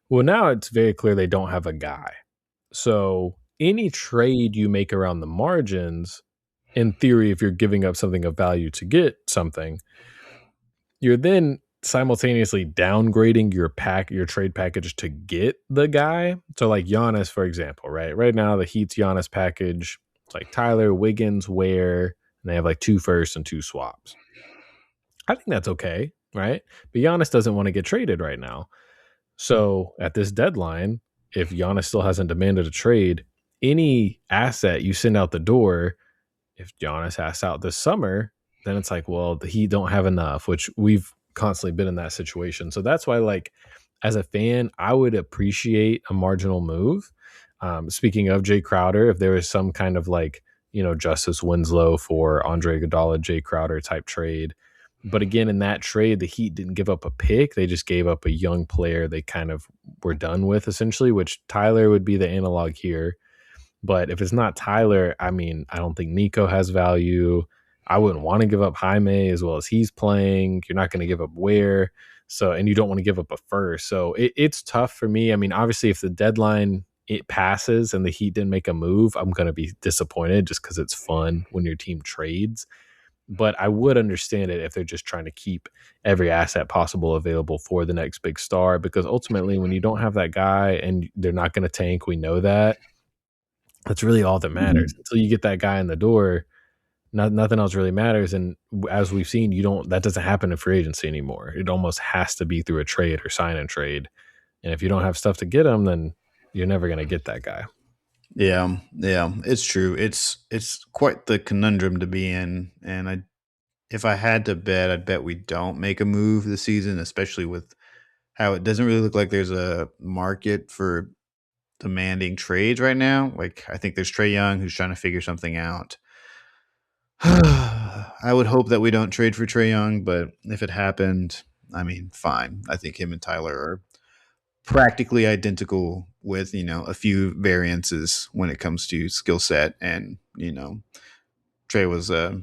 Well, now it's very clear they don't have a guy. So any trade you make around the margins, in theory, if you're giving up something of value to get something, you're then simultaneously downgrading your trade package to get the guy. So like Giannis, for example, right? Right now the Heat's Giannis package, it's like Tyler, Wiggins, Ware, and they have like 2 firsts and 2 swaps. I think that's okay, right? But Giannis doesn't want to get traded right now. So at this deadline, if Giannis still hasn't demanded a trade, any asset you send out the door, if Giannis asks out this summer, then it's like, well, the Heat don't have enough, which we've constantly been in that situation. So that's why, like, as a fan, I would appreciate a marginal move. Speaking of Jay Crowder, if there was some kind of like, Justice Winslow for Andre Iguodala, Jay Crowder type trade. But again, in that trade, the Heat didn't give up a pick. They just gave up a young player they kind of were done with, essentially, which Tyler would be the analog here. But if it's not Tyler, I mean, I don't think Nico has value. I wouldn't want to give up Jaime as well as he's playing. You're not going to give up Ware. So, and you don't want to give up a first. So it's tough for me. I mean, obviously, if the deadline it passes and the Heat didn't make a move, I'm going to be disappointed just because it's fun when your team trades. But I would understand it if they're just trying to keep every asset possible available for the next big star. Because ultimately, when you don't have that guy and they're not going to tank, we know that. That's really all that matters. Mhm. Until you get that guy in the door, nothing else really matters. And as we've seen, that doesn't happen in free agency anymore. It almost has to be through a trade or sign and trade. And if you don't have stuff to get him, then you're never going to get that guy. Yeah, it's true. It's quite the conundrum to be in, and if I had to bet, I'd bet we don't make a move this season, especially with how it doesn't really look like there's a market for demanding trades right now. Like I think there's Trey Young who's trying to figure something out. I would hope that we don't trade for Trey Young, but if it happened, I mean, fine. I think him and Tyler are practically identical with, a few variances when it comes to skill set. And, Trey was a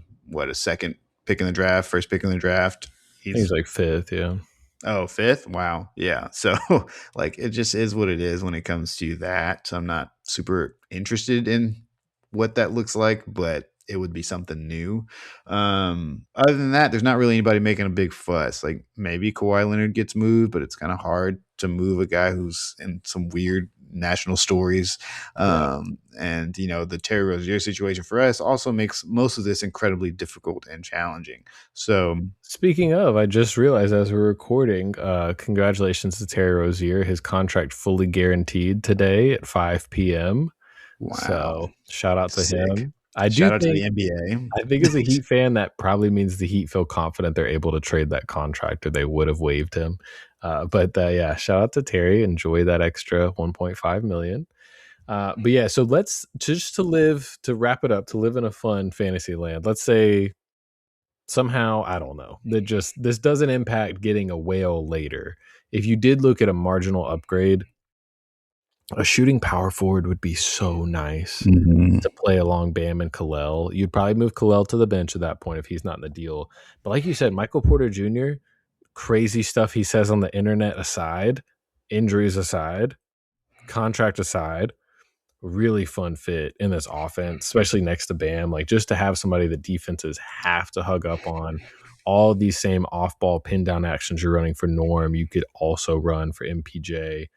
second pick in the draft, first pick in the draft. I think he's He's like fifth. Yeah. Oh, fifth? Wow. Yeah. So, like, it just is what it is when it comes to that. I'm not super interested in what that looks like, but it would be something new. Other than that, there's not really anybody making a big fuss. Like, maybe Kawhi Leonard gets moved, but it's kind of hard to move a guy who's in some weird national stories. Yeah. And, the Terry Rozier situation for us also makes most of this incredibly difficult and challenging. So, Speaking of, I just realized as we're recording, congratulations to Terry Rozier. His contract fully guaranteed today at 5 p.m. wow. So shout out to Sick. him. I do Shout out to the think NBA. I think as a Heat fan, that probably means the Heat feel confident they're able to trade that contract or they would have waived him. But yeah, shout out to Terry. Enjoy that extra 1.5 million. But yeah, so let's just to wrap it up, to live in a fun fantasy land. Let's say somehow, I don't know, this doesn't impact getting a whale later. If you did look at a marginal upgrade, a shooting power forward would be so nice Mhm. to play along Bam and Khalil. You'd probably move Khalil to the bench at that point if he's not in the deal. But like you said, Michael Porter Jr., crazy stuff he says on the internet aside, injuries aside, contract aside, really fun fit in this offense, especially next to Bam. Like just to have somebody that defenses have to hug up on. All these same off-ball pin down actions you're running for Norm, you could also run for MPJ.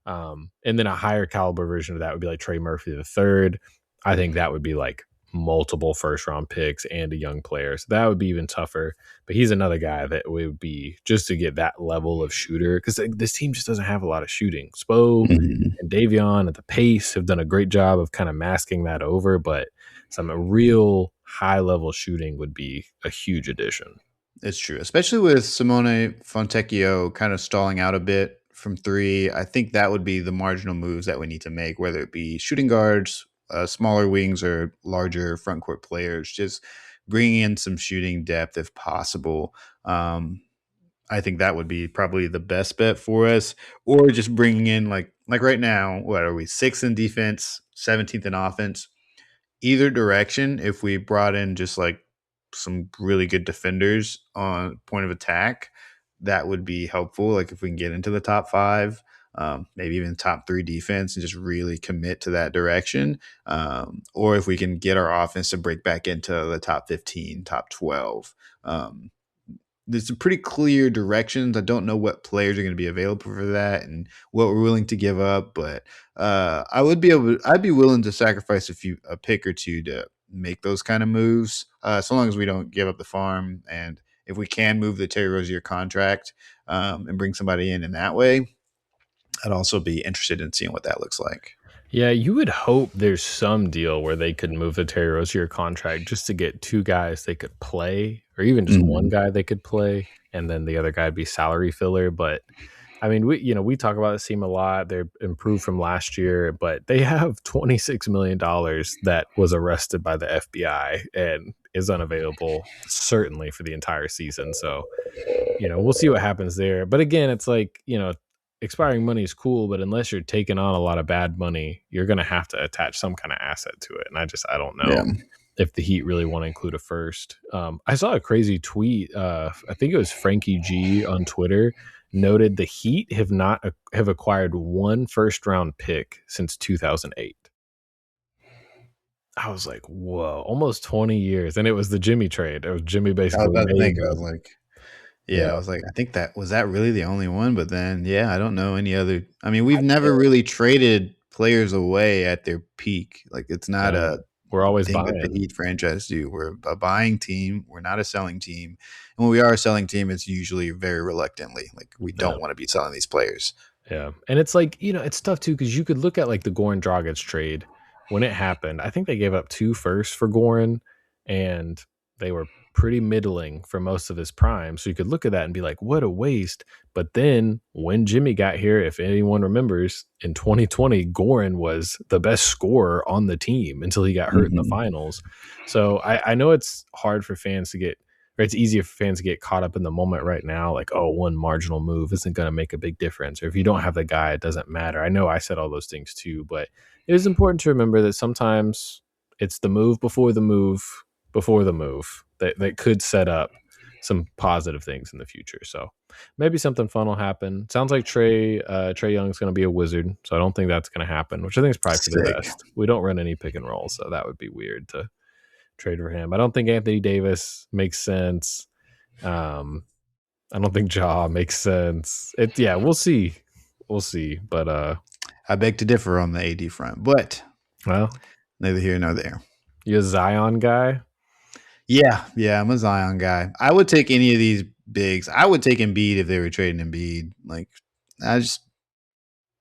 And then a higher caliber version of that would be like Trey Murphy the third. I think that would be like multiple first round picks and a young player. So that would be even tougher. But he's another guy that would be just to get that level of shooter because this team just doesn't have a lot of shooting. Spo Mhm. and Davion at the pace have done a great job of kind of masking that over, but some real high level shooting would be a huge addition. It's true, especially with Simone Fontecchio kind of stalling out a bit from three. I think that would be the marginal moves that we need to make, whether it be shooting guards, smaller wings, or larger front court players. Just bringing in some shooting depth if possible. I think that would be probably the best bet for us, or just bringing in like right now. What are we, sixth in defense, 17th in offense? Either direction, if we brought in just like some really good defenders on point of attack, that would be helpful. Like if we can get into the top five, maybe even top three defense and just really commit to that direction. Or if we can get our offense to break back into the top 15, top 12. There's some pretty clear directions. I don't know what players are going to be available for that and what we're willing to give up, but I'd be willing to sacrifice a pick or two to make those kind of moves, so long as we don't give up the farm. And if we can move the Terry Rozier contract and bring somebody in that way, I'd also be interested in seeing what that looks like. Yeah, you would hope there's some deal where they could move the Terry Rozier contract just to get two guys they could play, or even just one Mhm. guy they could play, and then the other guy be salary filler. But I mean, we talk about this team a lot. They're improved from last year, but they have $26 million that was arrested by the FBI and is unavailable certainly for the entire season. So we'll see what happens there. But again, it's like, expiring money is cool, but unless you're taking on a lot of bad money, you're going to have to attach some kind of asset to it. And I don't Yeah. know if the Heat really want to include a first. I saw a crazy tweet. I think it was Frankie G on Twitter noted the Heat have acquired one first round pick since 2008. I was like, whoa, almost 20 years. And it was the Jimmy trade. It was Jimmy I was basically about to made think. I was them. like, Yeah. yeah, I was like, I think that was that really the only one. But then, yeah, I don't know any other. I mean, we've I never can't, really traded players away at their peak. Like, it's not no, a we're always thing that the buying. Heat franchise do. We're a buying team. We're not a selling team. And when we are a selling team, it's usually very reluctantly. Like, we Yeah. don't want to be selling these players. Yeah. And it's like, it's tough too because you could look at like the Goran Dragic trade when it happened. I think they gave up two firsts for Goran and they were pretty middling for most of his prime. So you could look at that and be like, what a waste. But then when Jimmy got here, if anyone remembers, in 2020, Goran was the best scorer on the team until he got hurt in the Mhm. finals. So I know it's hard for fans to get or it's easier for fans to get caught up in the moment right now, like, oh, one marginal move isn't going to make a big difference. Or if you don't have the guy, it doesn't matter. I know I said all those things too, but it is important to remember that sometimes it's the move before the move before the move that could set up some positive things in the future. So maybe something fun will happen. Sounds like Trey Young's going to be a wizard, so I don't think that's going to happen, which I think is probably for the Sick. best. We don't run any pick and roll, so that would be weird to trade for him. I don't think Anthony Davis makes sense. Um, I don't think Ja makes sense. Yeah, we'll see. We'll see. But I beg to differ on the AD front, but well, neither here nor there. you a Zion guy? Yeah, I'm a Zion guy. I would take any of these bigs. I would take Embiid if they were trading Embiid. Like, I just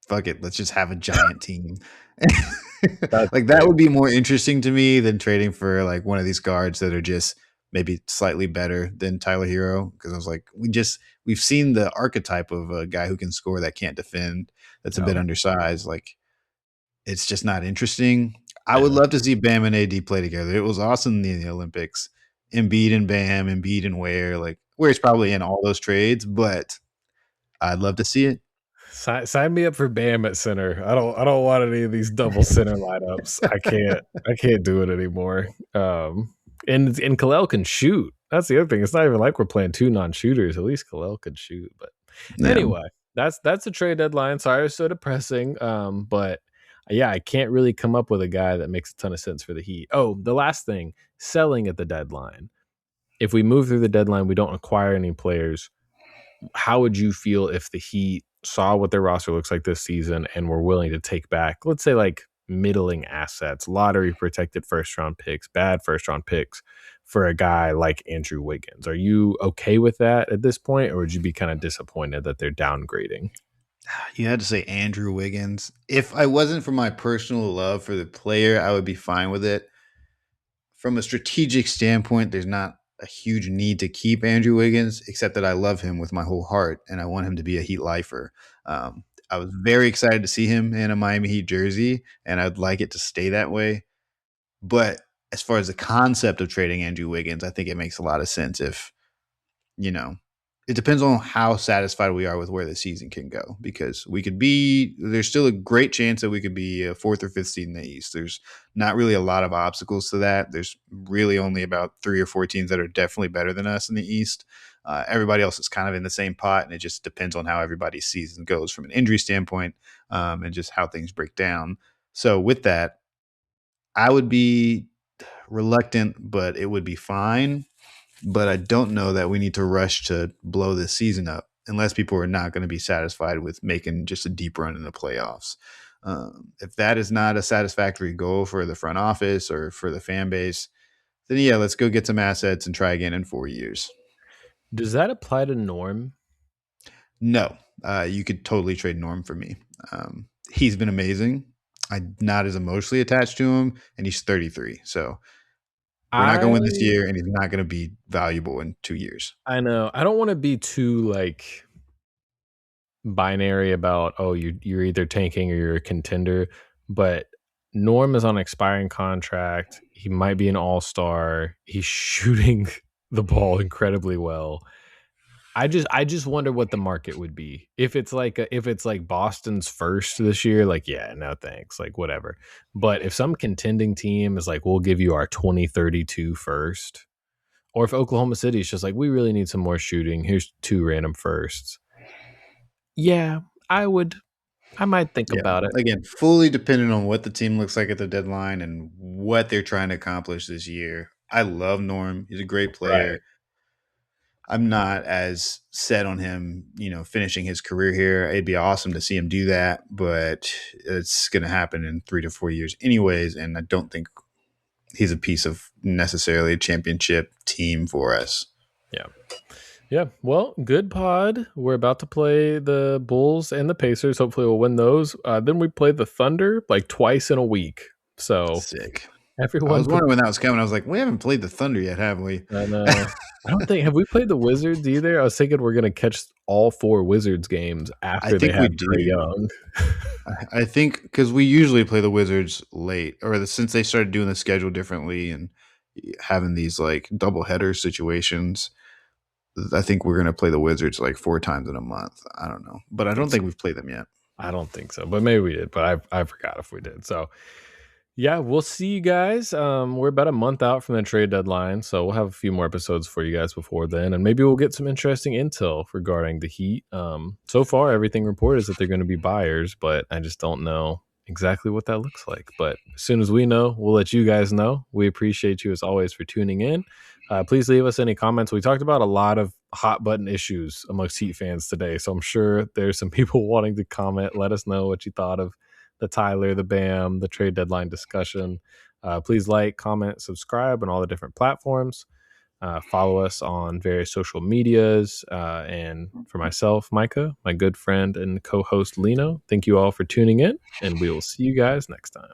fuck it. Let's just have a giant team. That's Like that fair. would be more interesting to me than trading for like one of these guards that are just maybe slightly better than Tyler Hero. Because I was like, we've seen the archetype of a guy who can score that can't defend. That's a bit No, undersized. Like it's just not interesting. I would yeah. love to see Bam and AD play together. It was awesome in the Olympics. Embiid and Bam, Embiid and Ware, Ware's probably in all those trades, but I'd love to see it. Sign me up for Bam at center. I don't want any of these double center lineups. I can't do it anymore. And Kalel can shoot. That's the other thing. It's not even like we're playing two non-shooters. At least Kalel could shoot. But Yeah. anyway, that's the trade deadline. Sorry, it's so depressing. But Yeah, I can't really come up with a guy that makes a ton of sense for the Heat. Oh, the last thing, selling at the deadline. If we move through the deadline, we don't acquire any players. How would you feel if the Heat saw what their roster looks like this season and were willing to take back, let's say, like middling assets, lottery protected first round picks, bad first round picks for a guy like Andrew Wiggins? Are you okay with that at this point, or would you be kind of disappointed that they're downgrading? You had to say Andrew Wiggins. If I wasn't for my personal love for the player, I would be fine with it. From a strategic standpoint, there's not a huge need to keep Andrew Wiggins, except that I love him with my whole heart and I want him to be a Heat lifer. I was very excited to see him in a Miami Heat jersey, and I'd like it to stay that way. But as far as the concept of trading Andrew Wiggins, I think it makes a lot of sense if, you know, it depends on how satisfied we are with where the season can go, because there's still a great chance that we could be a fourth or fifth seed in the East. There's not really a lot of obstacles to that. There's really only about 3 or 4 teams that are definitely better than us in the East. Everybody else is kind of in the same pot, and it just depends on how everybody's season goes from an injury standpoint, and just how things break down. So with that, I would be reluctant, but it would be fine. But I don't know that we need to rush to blow this season up unless people are not going to be satisfied with making just a deep run in the playoffs. If that is not a satisfactory goal for the front office or for the fan base, then yeah, let's go get some assets and try again in 4 years. Does that apply to Norm? No, you could totally trade Norm for me. He's been amazing. I'm not as emotionally attached to him, and he's 33. So we're not going to win this I year, and he's not going to be valuable in 2 years. I know. I don't want to be too like binary about, oh, you're either tanking or you're a contender, but Norm is on an expiring contract. He might be an all-star. He's shooting the ball incredibly well. I just wonder what the market would be. If it's like Boston's first this year, like, yeah, no thanks, like whatever. But if some contending team is like, we'll give you our 2032 first, or if Oklahoma City is just like, we really need some more shooting, here's 2 random firsts. Yeah, I might think Yeah. about it. Again, fully dependent on what the team looks like at the deadline and what they're trying to accomplish this year. I love Norm. He's a great Right. player. I'm not as set on him, finishing his career here. It'd be awesome to see him do that, but it's going to happen in 3 to 4 years anyways, and I don't think he's a piece of necessarily a championship team for us. Yeah. Yeah. Well, good pod. We're about to play the Bulls and the Pacers. Hopefully we'll win those. Then we play the Thunder like twice in a week. So Sick. I everyone was put wondering when that was coming. I was like, we haven't played the Thunder yet, have we? I know. I don't think have we played the Wizards either? I was thinking we're gonna catch all 4 Wizards games I after they think we have Trey do. Young. I think because we usually play the Wizards late, since they started doing the schedule differently and having these like double header situations. I think we're gonna play the Wizards like 4 times in a month. I don't know, but I don't think we've played them yet. I don't think so, but maybe we did. But I forgot if we did. So yeah, we'll see you guys. We're about a month out from the trade deadline, so we'll have a few more episodes for you guys before then, and maybe we'll get some interesting intel regarding the Heat. So far, everything reported is that they're going to be buyers, but I just don't know exactly what that looks like. But as soon as we know, we'll let you guys know. We appreciate you as always for tuning in. Please leave us any comments. We talked about a lot of hot button issues amongst Heat fans today, so I'm sure there's some people wanting to comment. Let us know what you thought of the Tyler, the Bam, the trade deadline discussion. Please like, comment, subscribe on all the different platforms. Follow us on various social medias. And for myself, Micah, my good friend and co host Lino, thank you all for tuning in, and we will see you guys next time.